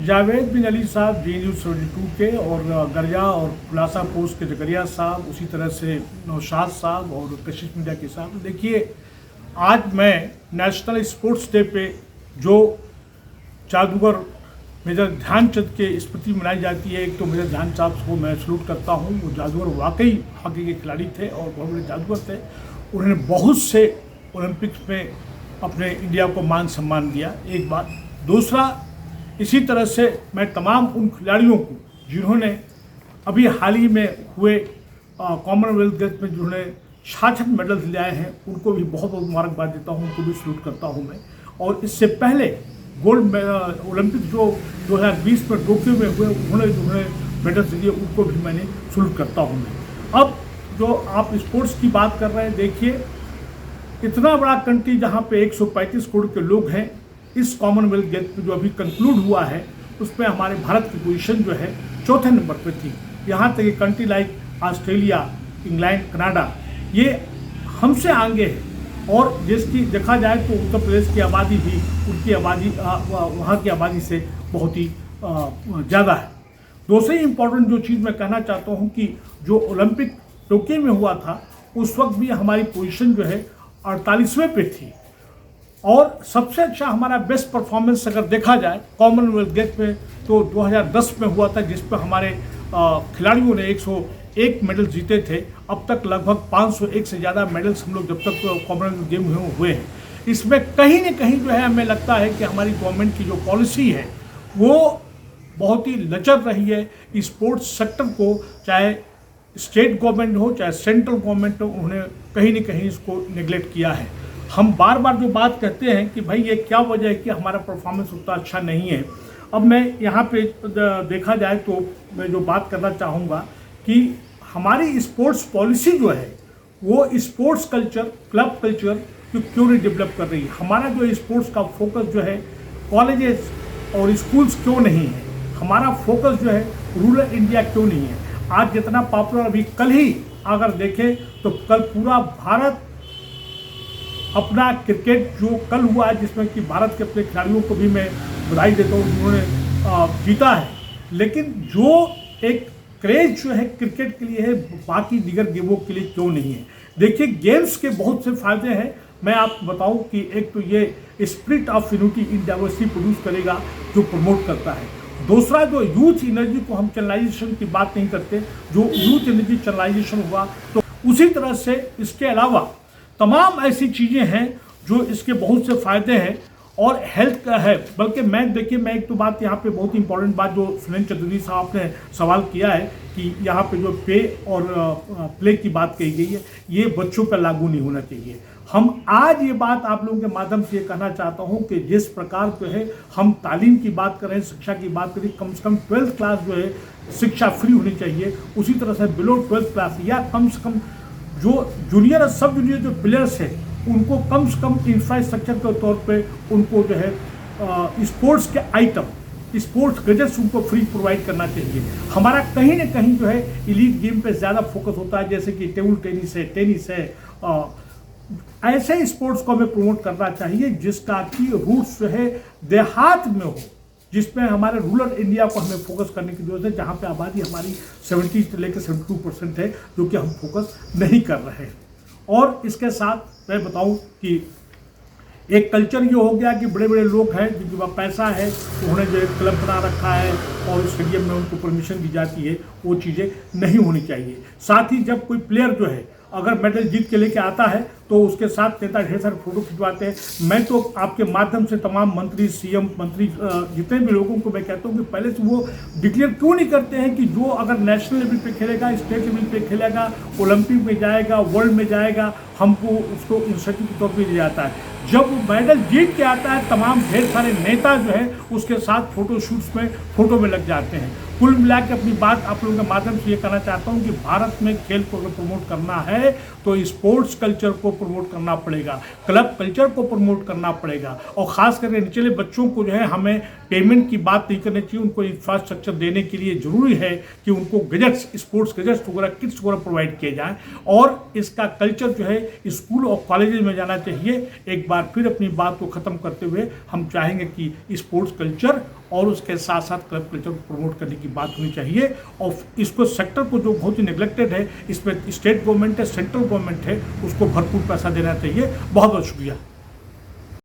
जावेद बिन अली साहब JNU 72 के, और गर्जा और खुलासा पोस्ट के जकरिया साहब, उसी तरह से नौशाद साहब और कशिश मीडिया के साहब। देखिए, आज मैं नेशनल स्पोर्ट्स डे पे जो जादूगर मेजर ध्यानचंद के स्मृति मनाई जाती है, एक तो मेजर ध्यानचंद को मैं सलूट करता हूँ। वो जादूगर वाकई हॉकी के खिलाड़ी थे और बहुत बड़े जादूगर थे। उन्होंने बहुत से ओलंपिक्स में अपने इंडिया को मान सम्मान दिया, एक बात। दूसरा, इसी तरह से मैं तमाम उन खिलाड़ियों को जिन्होंने अभी हाल ही में हुए कॉमनवेल्थ गेम्स में जिन्होंने 66 मेडल्स ले आए हैं, उनको भी बहुत बहुत मुबारकबाद देता हूँ, उनको भी सलूट करता हूँ मैं। और इससे पहले गोल्ड ओलंपिक जो 2020 में टोक्यो में हुए, उन्होंने मेडल्स दिए, उनको भी मैंने सलूट करता हूँ मैं। अब जो आप स्पोर्ट्स की बात कर रहे हैं, देखिए इतना बड़ा कंट्री जहाँ पे 135 करोड़ के लोग हैं, इस कॉमनवेल्थ गेम्स में जो अभी कंक्लूड हुआ है उसमें हमारे भारत की पोजीशन जो है चौथे नंबर पर थी। यहाँ तक कि country like Australia, England, Canada ये हमसे आगे है। और जिसकी देखा जाए तो उत्तर प्रदेश की आबादी भी उनकी आबादी वहाँ की आबादी से बहुत ही ज़्यादा है। दूसरी इम्पोर्टेंट जो चीज़ मैं कहना चाहता हूँ कि जो ओलंपिक टोक्यो में हुआ था उस वक्त भी हमारी पोजीशन जो है 48वें पे थी। और सबसे अच्छा हमारा बेस्ट परफॉर्मेंस अगर देखा जाए कॉमनवेल्थ गेम्स में तो 2010 में हुआ था, जिस पर हमारे खिलाड़ियों ने 101 मेडल जीते थे। अब तक लगभग 501 से ज़्यादा मेडल्स हम लोग जब तक कॉमनवेल्थ गेम हुए हैं। इसमें कहीं न कहीं जो है हमें लगता है कि हमारी गवर्नमेंट की जो पॉलिसी है वो बहुत ही लचर रही है। स्पोर्ट्स सेक्टर को, चाहे स्टेट गवर्नमेंट हो चाहे सेंट्रल गवर्नमेंट हो, उन्होंने कहीं न कहीं इसको निगलेक्ट किया है। हम बार बार जो बात कहते हैं कि भाई ये क्या वजह है कि हमारा परफॉर्मेंस उतना अच्छा नहीं है। अब मैं यहाँ पे देखा जाए तो मैं जो बात करना चाहूँगा कि हमारी स्पोर्ट्स पॉलिसी जो है वो स्पोर्ट्स कल्चर, क्लब कल्चर क्यों नहीं डेवलप कर रही है। हमारा जो स्पोर्ट्स का फोकस जो है कॉलेजेस और स्कूल्स क्यों नहीं है। हमारा फोकस जो है रूरल इंडिया क्यों नहीं है। आज जितना पॉपुलर, अभी कल ही अगर देखें तो कल पूरा भारत अपना क्रिकेट जो कल हुआ है, जिसमें कि भारत के अपने खिलाड़ियों को भी मैं बधाई देता हूँ जिन्होंने जीता है। लेकिन जो एक क्रेज जो है क्रिकेट के लिए है, बाकी दीगर गेमों के लिए क्यों नहीं है। देखिए, गेम्स के बहुत से फायदे हैं। मैं आपको बताऊं कि एक तो ये spirit of unity in diversity produce करेगा जो प्रमोट करता है। दूसरा, जो यूथ एनर्जी को हम चैनलाइजेशन की बात नहीं करते, जो यूथ एनर्जी चैनलाइजेशन हुआ, तो उसी तरह से इसके अलावा तमाम ऐसी चीज़ें हैं जो इसके बहुत से फ़ायदे हैं। और हेल्थ का है, बल्कि मैं एक तो बात यहाँ पे बहुत इंपॉर्टेंट बात जो सुनील चतुर्वेदी साहब ने सवाल किया है कि यहाँ पे जो पे और प्ले की बात कही गई है, ये बच्चों पर लागू नहीं होना चाहिए। हम आज ये बात आप लोगों के माध्यम से ये कहना चाहता हूँ कि जिस प्रकार जो है हम तालीम की बात करें, शिक्षा की बात करें, कम से कम 12th क्लास जो है शिक्षा फ्री होनी चाहिए। उसी तरह से बिलो 12th क्लास या कम से कम जो जूनियर और सब जूनियर जो प्लेयर्स हैं उनको कम से कम इंफ्रास्ट्रक्चर के तौर पे उनको जो है स्पोर्ट्स के आइटम, स्पोर्ट्स गैजेट्स उनको फ्री प्रोवाइड करना चाहिए। हमारा कहीं ना कहीं जो है एलीट गेम पे ज़्यादा फोकस होता है, जैसे कि टेबल टेनिस है। ऐसे स्पोर्ट्स को हमें प्रमोट करना चाहिए जिसका कि रूट्स जो है देहात में हो, जिसमें हमारे रूरल इंडिया को हमें फोकस करने की जरूरत है, जहाँ पे आबादी हमारी 70 से लेकर 72% है, जो कि हम फोकस नहीं कर रहे हैं। और इसके साथ मैं बताऊं कि एक कल्चर ये हो गया कि बड़े बड़े लोग हैं जिनके पास पैसा है, उन्होंने जो एक क्लब बना रखा है और स्टेडियम में उनको परमिशन दी जाती है, वो चीज़ें नहीं होनी चाहिए। साथ ही जब कोई प्लेयर जो है अगर मेडल जीत के लेके आता है तो उसके साथ नेता ढेर सारे फोटो खिंचवाते हैं। मैं तो आपके माध्यम से तमाम मंत्री, सीएम, मंत्री जितने भी लोगों को मैं कहता हूँ कि पहले से वो डिक्लेयर क्यों नहीं करते हैं कि जो अगर नेशनल लेवल पे खेलेगा, स्टेट लेवल पे खेलेगा, ओलंपिक में जाएगा, वर्ल्ड में जाएगा, हमको उसको इंसेंटिव के तौर पर दिया जाता है। जब वो मेडल जीत के आता है, तमाम ढेर सारे नेता जो है उसके साथ फोटोशूट्स में फोटो में लग जाते हैं। कुल मिला के अपनी बात आप लोगों के माध्यम से ये कहना चाहता हूँ कि भारत में खेल को अगर प्रमोट करना है तो स्पोर्ट्स कल्चर को प्रमोट करना पड़ेगा, क्लब कल्चर को प्रमोट करना पड़ेगा। और खास करके निचले बच्चों को जो है हमें पेमेंट की बात नहीं करनी चाहिए, उनको इंफ्रास्ट्रक्चर देने के लिए जरूरी है कि उनको गैजेट्स, स्पोर्ट्स गैजेट्स वगैरह, किट्स वगैरह प्रोवाइड किए जाएँ। और इसका कल्चर जो है स्कूल और कॉलेज में जाना चाहिए। एक बार फिर अपनी बात को ख़त्म करते हुए हम चाहेंगे कि स्पोर्ट्स कल्चर और उसके साथ साथ क्लब कल्चर को प्रमोट करने की बात होनी चाहिए। और इसको सेक्टर को जो बहुत ही नेग्लेक्टेड है, इस पर स्टेट गवर्नमेंट है, सेंट्रल गवर्नमेंट है, उसको भरपूर पैसा देना चाहिए। बहुत बहुत शुक्रिया।